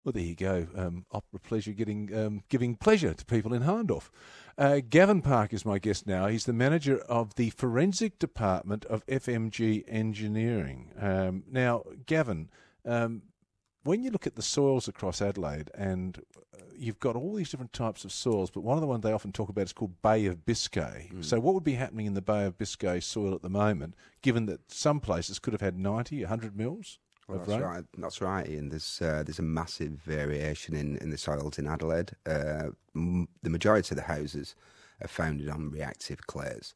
Well, there you go. Opera pleasure giving pleasure to people in Hahndorf. Gavin Park is my guest now. He's the manager of the Forensic Department of FMG Engineering. Now, Gavin, when you look at the soils across Adelaide, and you've got all these different types of soils, but one of the ones they often talk about is called Bay of Biscay. So what would be happening in the Bay of Biscay soil at the moment, given that some places could have had 90, 100 mils? Well, that's right, Ian. There's a massive variation in the soils in Adelaide. The majority of the houses are founded on reactive clays.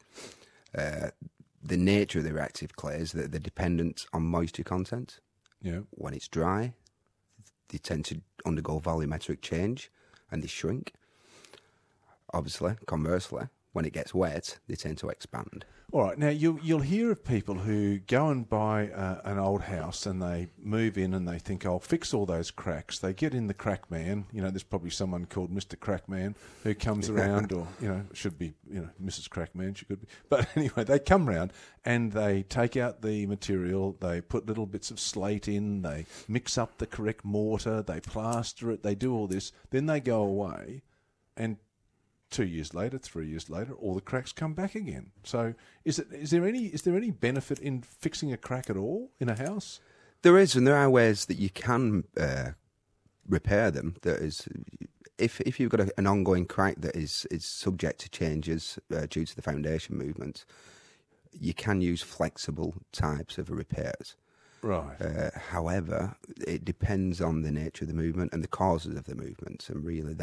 The nature of the reactive clays, they're dependent on moisture content. Yeah. When it's dry, they tend to undergo volumetric change and they shrink. Obviously, conversely, when it gets wet, they tend to expand. All right. Now, you'll hear of people who go and buy an old house and they move in and they think, I'll fix all those cracks. They get in the crack man. You know, there's probably someone called Mr. Crackman who comes around, or, should be, Mrs. Crackman, she could be. But anyway, they come round and they take out the material, they put little bits of slate in, they mix up the correct mortar, they plaster it, they do all this. Then they go away and 2 years later, 3 years later, all the cracks come back again. So, is there any benefit in fixing a crack at all in a house? There is, and there are ways that you can repair them. That is, if you've got an ongoing crack that is subject to changes due to the foundation movement, you can use flexible types of repairs. Right. However, it depends on the nature of the movement and the causes of the movement, and really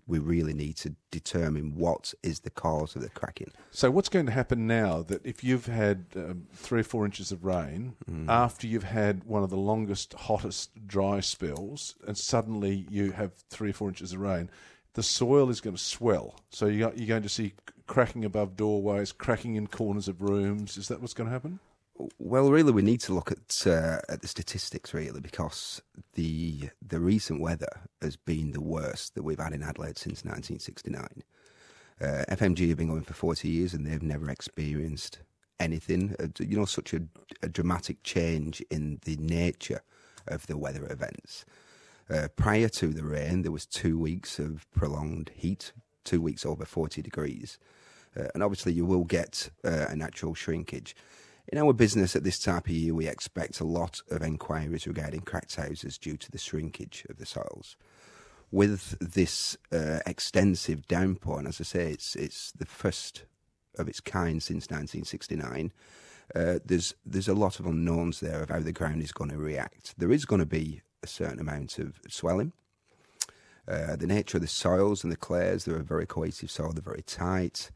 we really need to determine what is the cause of the cracking. So what's going to happen now that if you've had 3 or 4 inches of rain, after you've had one of the longest, hottest, dry spells, and suddenly you have 3 or 4 inches of rain, the soil is going to swell. So you're going to see cracking above doorways, cracking in corners of rooms. Is that what's going to happen? Well, really, we need to look at the statistics, really, because the recent weather has been the worst that we've had in Adelaide since 1969. FMG have been going for 40 years, and they've never experienced anything, such a dramatic change in the nature of the weather events. Prior to the rain, there was 2 weeks of prolonged heat, 2 weeks over 40 degrees, and obviously you will get a natural shrinkage. In our business at this type of year, we expect a lot of enquiries regarding cracked houses due to the shrinkage of the soils. With this extensive downpour, and as I say, it's the first of its kind since 1969, there's a lot of unknowns there of how the ground is going to react. There is going to be a certain amount of swelling. The nature of the soils and the clays, they're a very cohesive soil, they're very tight.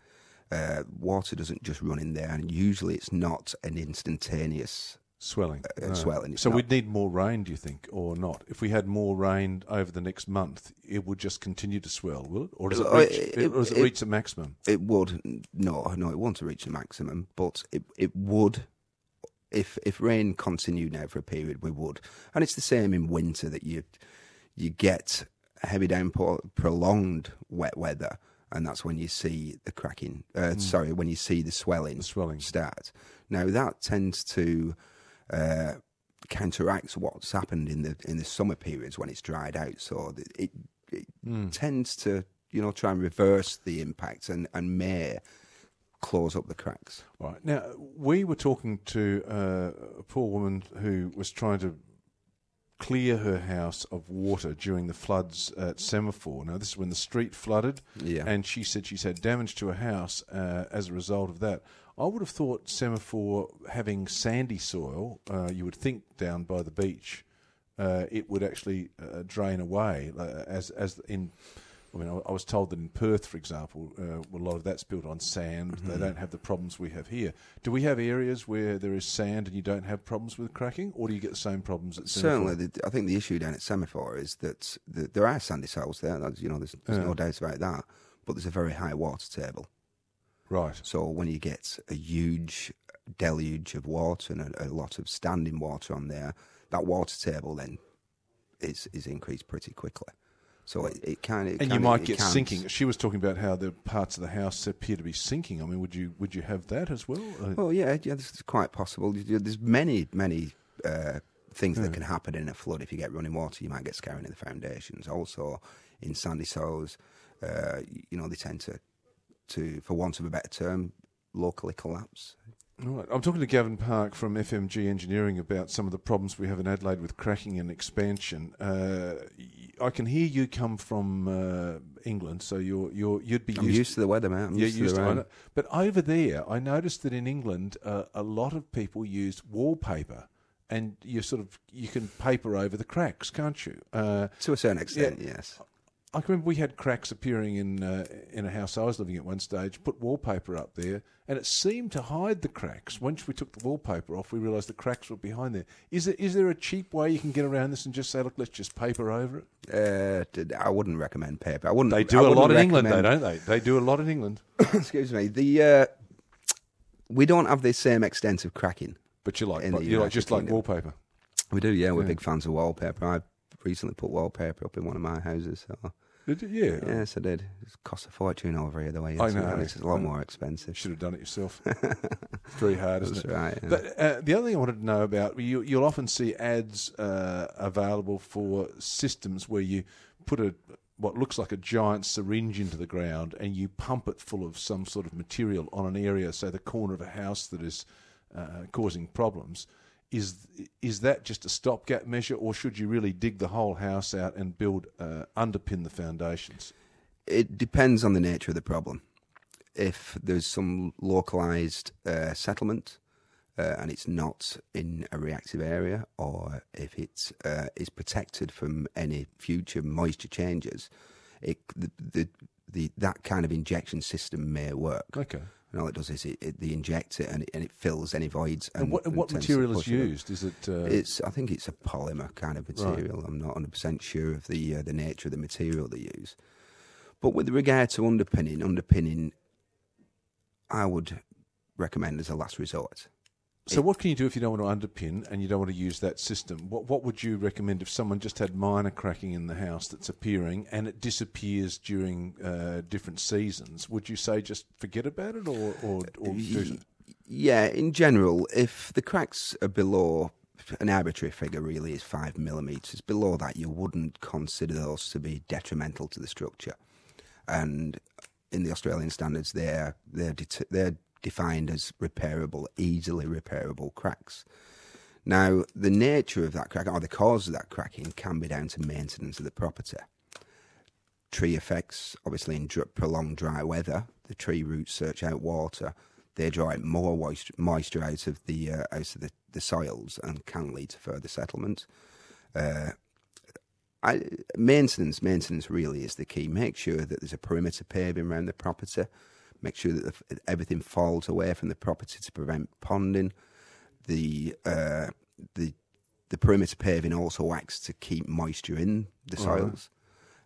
Water doesn't just run in there, and usually it's not an instantaneous swelling. Swelling. So we'd need more rain, do you think, or not? If we had more rain over the next month, it would just continue to swell, will it? Or does it reach a maximum? It would. No, it won't reach a maximum, but it would. If rain continued now for a period, we would. And it's the same in winter, that you get a heavy downpour, prolonged wet weather, and that's when you see the cracking. When you see the swelling start. Now that tends to counteract what's happened in the summer periods when it's dried out. So it tends to try and reverse the impact and may close up the cracks. Right. Now we were talking to a poor woman who was trying to clear her house of water during the floods at Semaphore. Now, this is when the street flooded, and she said she's had damage to her house as a result of that. I would have thought Semaphore, having sandy soil, you would think down by the beach, it would actually drain away. I was told that in Perth, for example, a lot of that's built on sand. They don't have the problems we have here. Do we have areas where there is sand and you don't have problems with cracking, or do you get the same problems at Semaphore? Certainly, I think the issue down at Semaphore is that there are sandy soils there. There's no doubt about that. But there's a very high water table. Right. So when you get a huge deluge of water and a lot of standing water on there, that water table then is increased pretty quickly. So it can. And you might get sinking. She was talking about how the parts of the house appear to be sinking. I mean, would you have that as well? Well, yeah, this is quite possible. There's many things that can happen in a flood. If you get running water, you might get scarring in the foundations. Also, in sandy soils, they tend to, for want of a better term, locally collapse. Right. I'm talking to Gavin Park from FMG Engineering about some of the problems we have in Adelaide with cracking and expansion. I can hear you come from England, so you'd be used to the weather, man. I'm used to the rain. But over there, I noticed that in England, a lot of people use wallpaper, and you can paper over the cracks, can't you? To a certain extent, yes. I can remember we had cracks appearing in a house I was living at one stage, put wallpaper up there, and it seemed to hide the cracks. Once we took the wallpaper off, we realised the cracks were behind there. Is there a cheap way you can get around this and just say, look, let's just paper over it? I wouldn't recommend paper. They do a lot in England, though, don't they? They do a lot in England. Excuse me. We don't have the same extent of cracking. But you like wallpaper? We do, yeah. We're big fans of wallpaper. I recently put wallpaper up in one of my houses, so... Did you? Yeah. Yes, I did. It cost a fortune over here, the way I know. It's a lot more expensive. Should have done it yourself. It's very hard, isn't it? That's right. Yeah. But the other thing I wanted to know about, you'll often see ads available for systems where you put what looks like a giant syringe into the ground and you pump it full of some sort of material on an area, say the corner of a house that is causing problems. Is that just a stopgap measure, or should you really dig the whole house out and underpin the foundations? It depends on the nature of the problem. If there's some localised settlement and it's not in a reactive area, or if it is protected from any future moisture changes, that kind of injection system may work. Okay. And all it does is they inject it and it fills any voids. And what material is used? Is it? I think it's a polymer kind of material. Right. I'm not 100% sure of the nature of the material they use. But with regard to underpinning, I would recommend as a last resort. So what can you do if you don't want to underpin and you don't want to use that system? What would you recommend if someone just had minor cracking in the house that's appearing and it disappears during different seasons? Would you say just forget about it or do something? Yeah, in general, if the cracks are below, an arbitrary figure really is 5 millimetres, below that you wouldn't consider those to be detrimental to the structure. And in the Australian standards, they're defined as repairable, easily repairable cracks. Now, the nature of that crack, or the cause of that cracking, can be down to maintenance of the property. Tree effects, obviously in prolonged dry weather, the tree roots search out water, they draw out more moisture out of the soils and can lead to further settlement. Maintenance really is the key. Make sure that there's a perimeter paving around the property. Make sure that everything falls away from the property to prevent ponding. The perimeter paving also acts to keep moisture in the soils,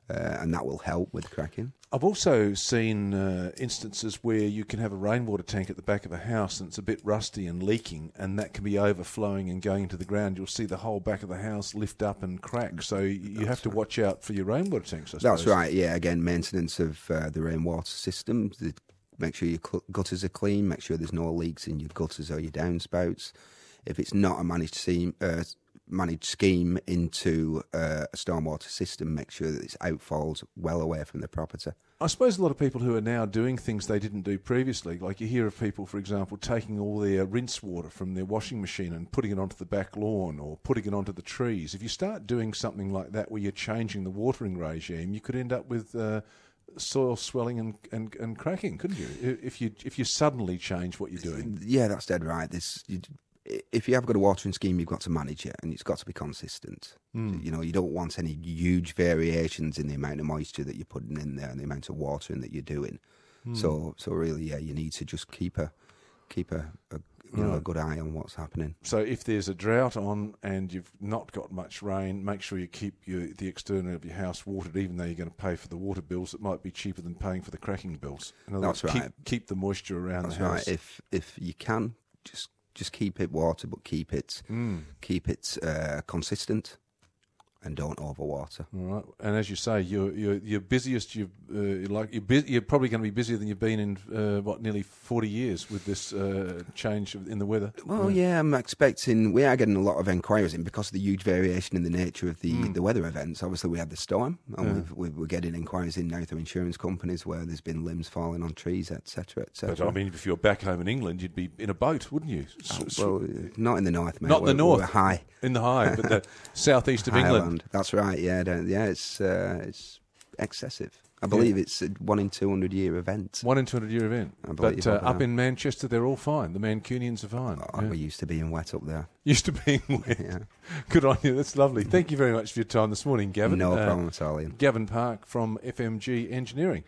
and that will help with cracking. I've also seen instances where you can have a rainwater tank at the back of a house and it's a bit rusty and leaking, and that can be overflowing and going into the ground. You'll see the whole back of the house lift up and crack. So you have to watch out for your rainwater tanks, I suppose. That's right, yeah. Again, maintenance of the rainwater system. Make sure your gutters are clean. Make sure there's no leaks in your gutters or your downspouts. If it's not a managed scheme into a stormwater system, make sure that its outfalls well away from the property. I suppose a lot of people who are now doing things they didn't do previously, like you hear of people, for example, taking all their rinse water from their washing machine and putting it onto the back lawn or putting it onto the trees. If you start doing something like that where you're changing the watering regime, you could end up with soil swelling and cracking, couldn't you? If you suddenly change what you're doing. Yeah, that's dead right. If you have got a watering scheme, you've got to manage it, and it's got to be consistent. You know, you don't want any huge variations in the amount of moisture that you're putting in there and the amount of watering that you're doing. So really, yeah, you need to just keep a good eye on what's happening. So if there's a drought on and you've not got much rain, make sure you keep the external of your house watered, even though you're going to pay for the water bills. It might be cheaper than paying for the cracking bills. In other words, right. Keep the moisture around the house. Right. If you can, just keep it watered, but keep it consistent. and don't overwater. All right, and as you say, you're busiest. You're probably going to be busier than you've been in nearly 40 years with this change in the weather. Well, yeah, I'm expecting we are getting a lot of inquiries in because of the huge variation in the nature of the weather events. Obviously, we had the storm, and we're getting inquiries in now through insurance companies where there's been limbs falling on trees, etc., etc. But I mean, if you're back home in England, you'd be in a boat, wouldn't you? Well, not in the north, mate. Not in the north. We're high. In the high, but the southeast of England. That's right. Yeah, it's excessive. I believe it's a 1 in 200 year event. 1 in 200 year event. But up in Manchester, they're all fine. The Mancunians are fine. We used to being wet up there. Used to being wet. Yeah. Good on you. That's lovely. Thank you very much for your time this morning, Gavin. No problem at all, Ian. Gavin Park from FMG Engineering.